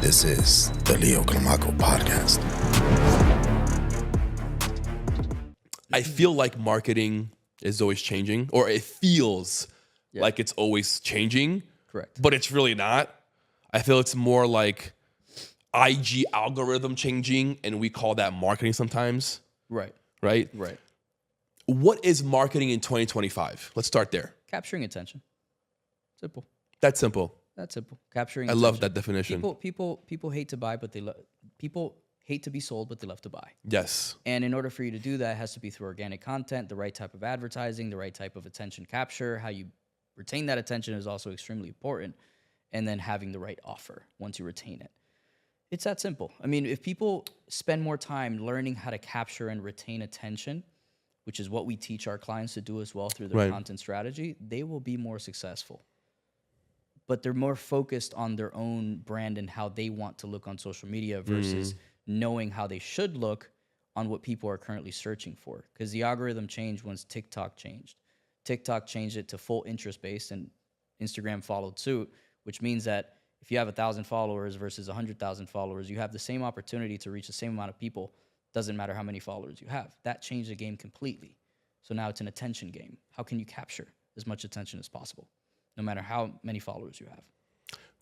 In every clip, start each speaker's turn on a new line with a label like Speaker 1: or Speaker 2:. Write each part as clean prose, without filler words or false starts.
Speaker 1: This is the Leo Clamaco podcast.
Speaker 2: I feel like marketing is always changing, or it feels like it's always changing.
Speaker 3: Correct.
Speaker 2: But it's really not. I feel it's more like IG algorithm changing, and we call that marketing sometimes.
Speaker 3: Right.
Speaker 2: Right?
Speaker 3: Right.
Speaker 2: What is marketing in 2025? Let's start there.
Speaker 3: Capturing attention. Simple.
Speaker 2: That's simple.
Speaker 3: That's simple. Capturing
Speaker 2: I
Speaker 3: attention.
Speaker 2: love that definition.
Speaker 3: People hate to buy, but people hate to be sold, but they love to buy.
Speaker 2: Yes.
Speaker 3: And in order for you to do that, it has to be through organic content, the right type of advertising, the right type of attention capture. How you retain that attention is also extremely important. And then having the right offer once you retain it. It's that simple. I mean, if people spend more time learning how to capture and retain attention, which is what we teach our clients to do as well through their content strategy, they will be more successful. But they're more focused on their own brand and how they want to look on social media versus knowing how they should look on what people are currently searching for. Because the algorithm changed once TikTok changed. TikTok changed it to full interest-based, and Instagram followed suit, which means that if you have 1,000 followers versus 100,000 followers, you have the same opportunity to reach the same amount of people. Doesn't matter how many followers you have. That changed the game completely. So now it's an attention game. How can you capture as much attention as possible, no matter how many followers you have?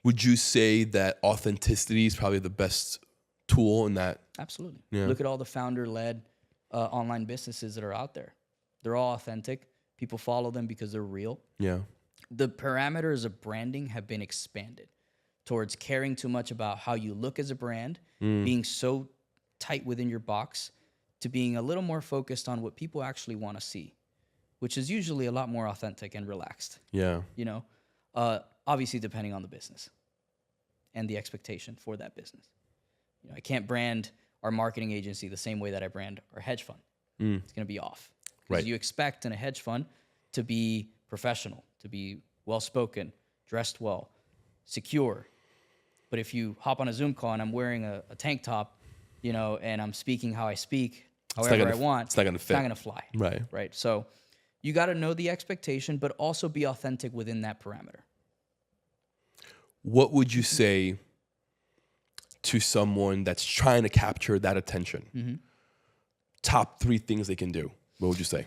Speaker 2: Would you say that authenticity is probably the best tool in that?
Speaker 3: Absolutely.
Speaker 2: Yeah.
Speaker 3: Look at all the founder-led online businesses that are out there. They're all authentic. People follow them because they're real.
Speaker 2: Yeah.
Speaker 3: The parameters of branding have been expanded towards caring too much about how you look as a brand, being so tight within your box, to being a little more focused on what people actually want to see, which is usually a lot more authentic and relaxed.
Speaker 2: Yeah.
Speaker 3: You know, obviously depending on the business and the expectation for that business. You know, I can't brand our marketing agency the same way that I brand our hedge fund. It's going to be off. Because you expect in a hedge fund to be professional, to be well-spoken, dressed well, secure. But if you hop on a Zoom call and I'm wearing a tank top, you know, and I'm speaking how I speak, however I want,
Speaker 2: it's not going to fit.
Speaker 3: It's not going to fly.
Speaker 2: Right.
Speaker 3: Right. So you got to know the expectation, but also be authentic within that parameter.
Speaker 2: What would you say to someone that's trying to capture that attention? Top 3 things they can do. What would you say?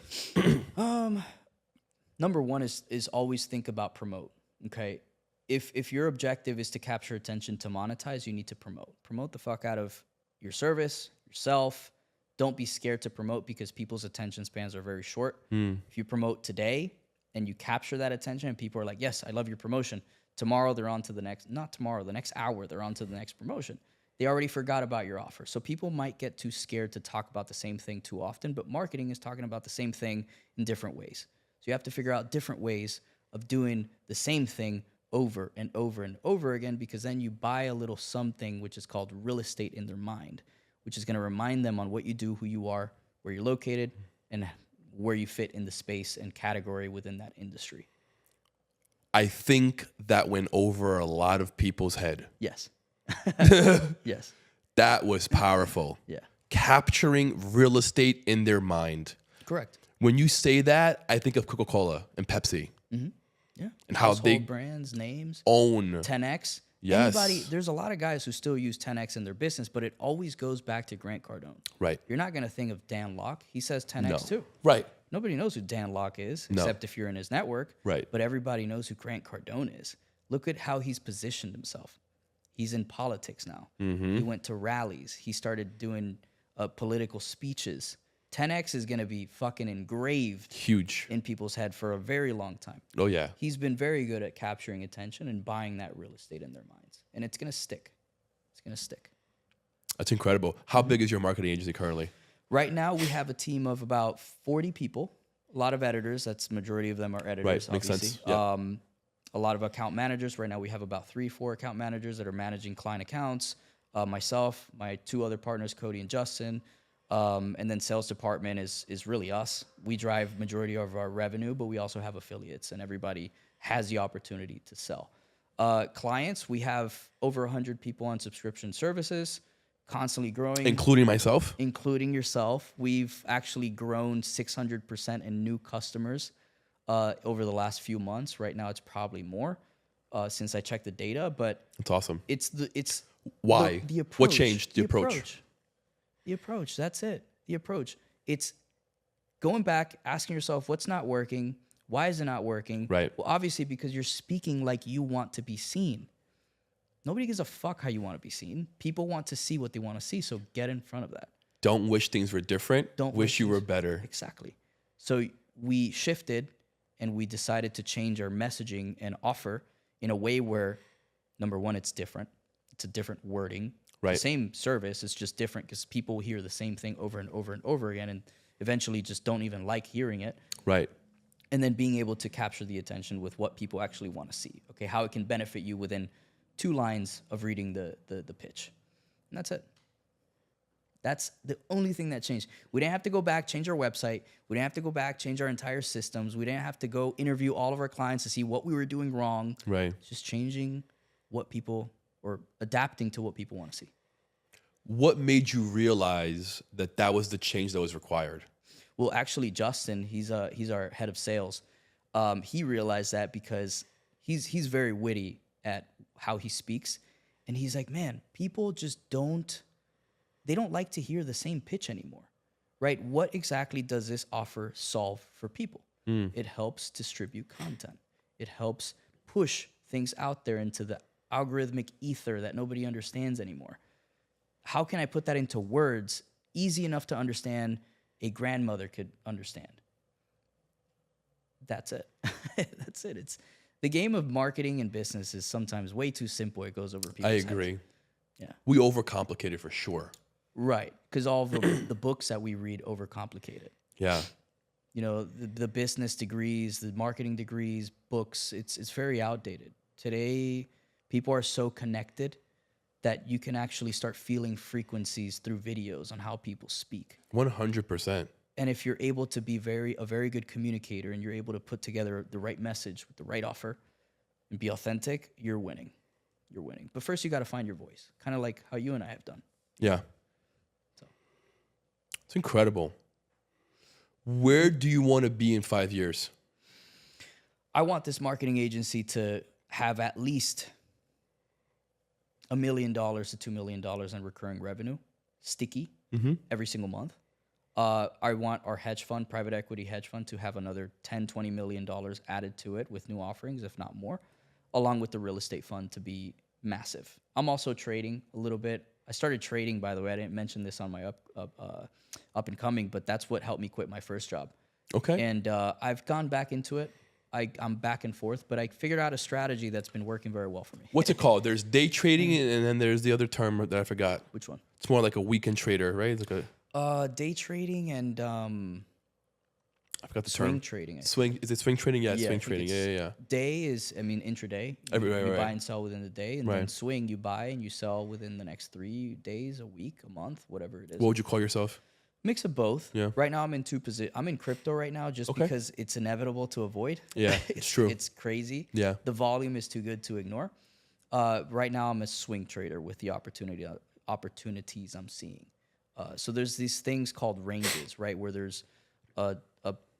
Speaker 3: Number one is always think about promote. Okay. If your objective is to capture attention to monetize, you need to promote. Promote the fuck out of your service, yourself. Don't be scared to promote because people's attention spans are very short. If you promote today and you capture that attention and people are like, yes, I love your promotion. Tomorrow they're on to the next, not tomorrow, the next hour, they're on to the next promotion. They already forgot about your offer. So people might get too scared to talk about the same thing too often, but marketing is talking about the same thing in different ways. So you have to figure out different ways of doing the same thing over and over and over again, because then you buy a little something which is called real estate in their mind, which is going to remind them on what you do, who you are, where you're located, and where you fit in the space and category within that industry.
Speaker 2: I think that went over a lot of people's head.
Speaker 3: Yes. Yes.
Speaker 2: That was powerful.
Speaker 3: Yeah.
Speaker 2: Capturing real estate in their mind.
Speaker 3: Correct.
Speaker 2: When you say that, I think of Coca-Cola and Pepsi.
Speaker 3: Yeah.
Speaker 2: And how
Speaker 3: Household
Speaker 2: they
Speaker 3: brands, names.
Speaker 2: own
Speaker 3: 10X.
Speaker 2: Yes.
Speaker 3: There's a lot of guys who still use 10X in their business, but it always goes back to Grant Cardone.
Speaker 2: Right.
Speaker 3: You're not going to think of Dan Locke. He says 10X too.
Speaker 2: Right.
Speaker 3: Nobody knows who Dan Locke is,
Speaker 2: No.
Speaker 3: except if you're in his network.
Speaker 2: Right.
Speaker 3: But everybody knows who Grant Cardone is. Look at how he's positioned himself. He's in politics now. He went to rallies. He started doing political speeches. 10X is going to be fucking engraved
Speaker 2: Huge.
Speaker 3: in people's head for a very long time.
Speaker 2: Oh, yeah.
Speaker 3: He's been very good at capturing attention and buying that real estate in their minds. And it's going to stick. It's going to stick.
Speaker 2: That's incredible. How big is your marketing agency currently?
Speaker 3: Right now, we have a team of about 40 people. A lot of editors. That's majority of them are editors,
Speaker 2: Right, makes
Speaker 3: obviously.
Speaker 2: sense. Yeah.
Speaker 3: A lot of account managers. Right now, we have about 3-4 account managers that are managing client accounts. Myself, my 2 other partners, Cody and Justin. And then sales department is really us. We drive majority of our revenue, but we also have affiliates, and everybody has the opportunity to sell. Clients, we have over 100 people on subscription services, constantly growing.
Speaker 2: Including myself?
Speaker 3: Including yourself. We've actually grown 600% in new customers over the last few months. Right now, it's probably more since I checked the data, but
Speaker 2: That's awesome.
Speaker 3: it's
Speaker 2: Why?
Speaker 3: The approach.
Speaker 2: What changed the approach?
Speaker 3: The approach. That's it. The approach. It's going back, asking yourself, what's not working? Why is it not working?
Speaker 2: Right.
Speaker 3: Well, obviously because you're speaking like you want to be seen. Nobody gives a fuck how you want to be seen. People want to see what they want to see, so get in front of that.
Speaker 2: Don't wish things were different.
Speaker 3: Don't
Speaker 2: wish you were better.
Speaker 3: Exactly. So we shifted and we decided to change our messaging and offer in a way where, number one, it's different. It's a different wording.
Speaker 2: Right.
Speaker 3: The same service, it's just different because people hear the same thing over and over and over again and eventually just don't even like hearing it.
Speaker 2: Right.
Speaker 3: And then being able to capture the attention with what people actually want to see. Okay, how it can benefit you within 2 lines of reading the pitch. And that's it. That's the only thing that changed. We didn't have to go back, change our website. We didn't have to go back, change our entire systems. We didn't have to go interview all of our clients to see what we were doing wrong.
Speaker 2: Right.
Speaker 3: It's just changing what people, or adapting to what people want to see.
Speaker 2: What made you realize that that was the change that was required?
Speaker 3: Well, actually, Justin, he's our head of sales. He realized that because he's very witty at how he speaks. And he's like, man, people just don't like to hear the same pitch anymore, right? What exactly does this offer solve for people? It helps distribute content. It helps push things out there into the algorithmic ether that nobody understands anymore. How can I put that into words easy enough to understand a grandmother could understand? That's it. That's it. It's the game of marketing and business is sometimes way too simple. It goes over people's heads.
Speaker 2: I agree.
Speaker 3: Yeah.
Speaker 2: We overcomplicate it for sure.
Speaker 3: Right. Because all of the books that we read overcomplicate it.
Speaker 2: Yeah.
Speaker 3: You know, the business degrees, the marketing degrees, books, it's very outdated. Today, people are so connected that you can actually start feeling frequencies through videos on how people speak.
Speaker 2: 100%.
Speaker 3: And if you're able to be a very good communicator and you're able to put together the right message with the right offer and be authentic, you're winning. You're winning. But first, you got to find your voice, kind of like how you and I have done.
Speaker 2: Yeah.
Speaker 3: So.
Speaker 2: It's incredible. Where do you want to be in 5 years?
Speaker 3: I want this marketing agency to have at least $1 million to $2 million in recurring revenue, sticky, every single month. I want our hedge fund, private equity hedge fund, to have another $10-20 million added to it with new offerings, if not more, along with the real estate fund to be massive. I'm also trading a little bit. I started trading, by the way. I didn't mention this on my up and coming, but that's what helped me quit my first job.
Speaker 2: Okay.
Speaker 3: And I've gone back into it. I'm back and forth, but I figured out a strategy that's been working very well for me.
Speaker 2: What's it called? There's day trading, and then there's the other term that I forgot.
Speaker 3: Which one?
Speaker 2: It's more like a weekend trader, right? It's like a
Speaker 3: Day trading and
Speaker 2: I forgot the
Speaker 3: swing
Speaker 2: term.
Speaker 3: trading. I think.
Speaker 2: Swing. Is it swing trading? Yeah,
Speaker 3: Yeah, I
Speaker 2: swing
Speaker 3: think
Speaker 2: trading.
Speaker 3: it's-
Speaker 2: Yeah.
Speaker 3: Day is, intraday.
Speaker 2: Right,
Speaker 3: You
Speaker 2: right.
Speaker 3: buy and sell within the day, and then
Speaker 2: Right.
Speaker 3: swing, you buy and you sell within the next 3 days, a week, a month, whatever it is.
Speaker 2: What would you call yourself?
Speaker 3: Mix of both.
Speaker 2: Yeah.
Speaker 3: Right now, I'm in I'm in crypto right now, just
Speaker 2: Okay.
Speaker 3: because it's inevitable to avoid.
Speaker 2: Yeah, it's true.
Speaker 3: It's crazy.
Speaker 2: Yeah.
Speaker 3: The volume is too good to ignore. Right now, I'm a swing trader with the opportunities I'm seeing. So there's these things called ranges, right, where there's a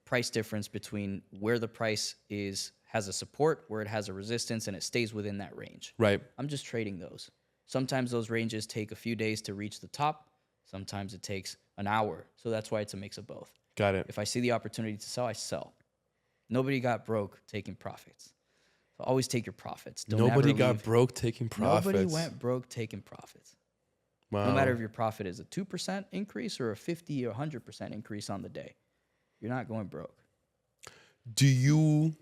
Speaker 3: price difference between where the price has a support, where it has a resistance, and it stays within that range.
Speaker 2: Right.
Speaker 3: I'm just trading those. Sometimes those ranges take a few days to reach the top. Sometimes it takes an hour. So that's why it's a mix of both.
Speaker 2: Got it.
Speaker 3: If I see the opportunity to sell, I sell. Nobody got broke taking profits. So always take your profits.
Speaker 2: Nobody got broke taking profits.
Speaker 3: Nobody went broke taking profits.
Speaker 2: Wow.
Speaker 3: No matter if your profit is a 2% increase or a 50 or 100% increase on the day, you're not going broke.
Speaker 2: Do you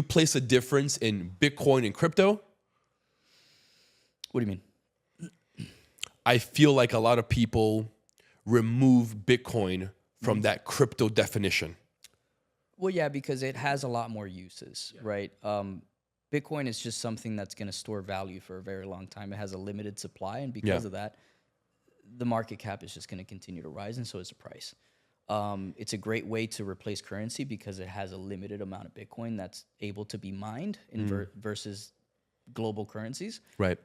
Speaker 2: place a difference in Bitcoin and crypto?
Speaker 3: What do you mean?
Speaker 2: I feel like a lot of people remove Bitcoin from that crypto definition.
Speaker 3: Well, yeah, because it has a lot more uses, right? Bitcoin is just something that's going to store value for a very long time. It has a limited supply, and because of that, the market cap is just going to continue to rise, and so is the price. It's a great way to replace currency because it has a limited amount of Bitcoin that's able to be mined versus global currencies.
Speaker 2: Right.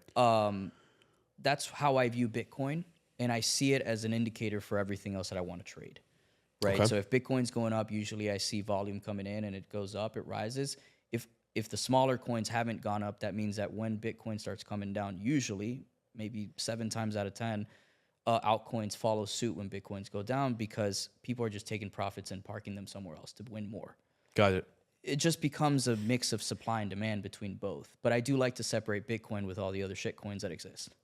Speaker 3: That's how I view Bitcoin, and I see it as an indicator for everything else that I want to trade, right?
Speaker 2: Okay.
Speaker 3: So if Bitcoin's going up, usually I see volume coming in and it goes up, it rises. If the smaller coins haven't gone up, that means that when Bitcoin starts coming down, usually maybe 7 times out of 10, altcoins follow suit when Bitcoins go down because people are just taking profits and parking them somewhere else to win more.
Speaker 2: Got it.
Speaker 3: It just becomes a mix of supply and demand between both. But I do like to separate Bitcoin with all the other shit coins that exist.